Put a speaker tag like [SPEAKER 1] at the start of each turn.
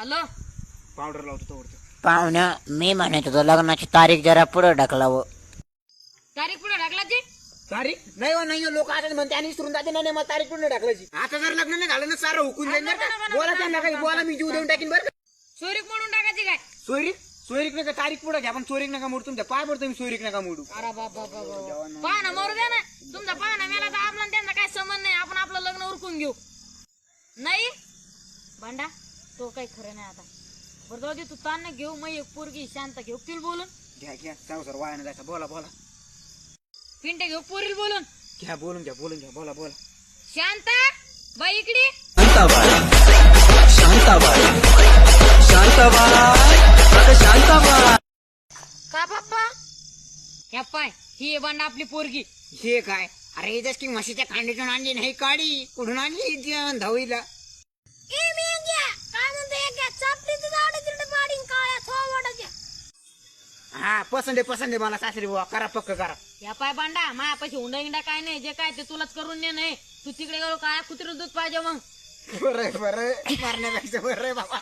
[SPEAKER 1] Hello
[SPEAKER 2] powder लावतो तो वरती.
[SPEAKER 3] पाहुण्या मी म्हणत होतो लग्नाची तारीख जरा पुढे ढकलावं.
[SPEAKER 1] तारीख पुढे ढकलाची?
[SPEAKER 2] तारीख नाही हो नाही लोक आता म्हणते आणि विसरून जाते नाही मला तारीख पुढे टाकलायची. आता जर लग्न नाही झालं ना सारं हुकून जाईल बरं का. बोला त्यांना काही बोला मी जीव देऊन टाकीन बरं का.
[SPEAKER 1] सोयरीक म्हणून टाकायची काय?
[SPEAKER 2] सोयरीक सोयरीक नका तारीख पुढे घ्या पण चोरीक नका मोडू तुमच्या पाय पडतो मी सोयरीक नका मोडू.
[SPEAKER 1] अरे बाबा पाहा ना मरू द्या ना. तुमचा पाहा मेला तर आपला त्यांना काय संबंध नाही. आपण आपलं लग्न उरकून घेऊ. नाही भांडा तो काही खरं नाही आता. बरं जाऊ दे तू ताण घेऊ. मग एक पोरगी शांत घेऊ पिल बोलून.
[SPEAKER 2] घ्या घ्या जाऊ सर वाया जायचं बोला बोला.
[SPEAKER 1] पिंटे घेऊ पोरील बोलून.
[SPEAKER 2] घ्या बोलून घ्या बोला बोला.
[SPEAKER 1] शांता बाई इकडे. का बाप्पा ह्या पाय ही आहे भांडा आपली पोरगी.
[SPEAKER 2] हे काय अरे जस की म्हशीच्या खांडीतून आणली नाही काढी कुठून आणली धावीला. हा पसंद आहे मला सासरी बुवा करा पक्क करा.
[SPEAKER 1] या पाय भांडा मायापाशी हुंडा इंडा काय नाही. जे काय ते तुलाच करून दे. नाही तू तिकडे गेलो काय कुत्र दूध पाहिजे मग.
[SPEAKER 2] बरं मारण्यापेक्षा बरं बाबा.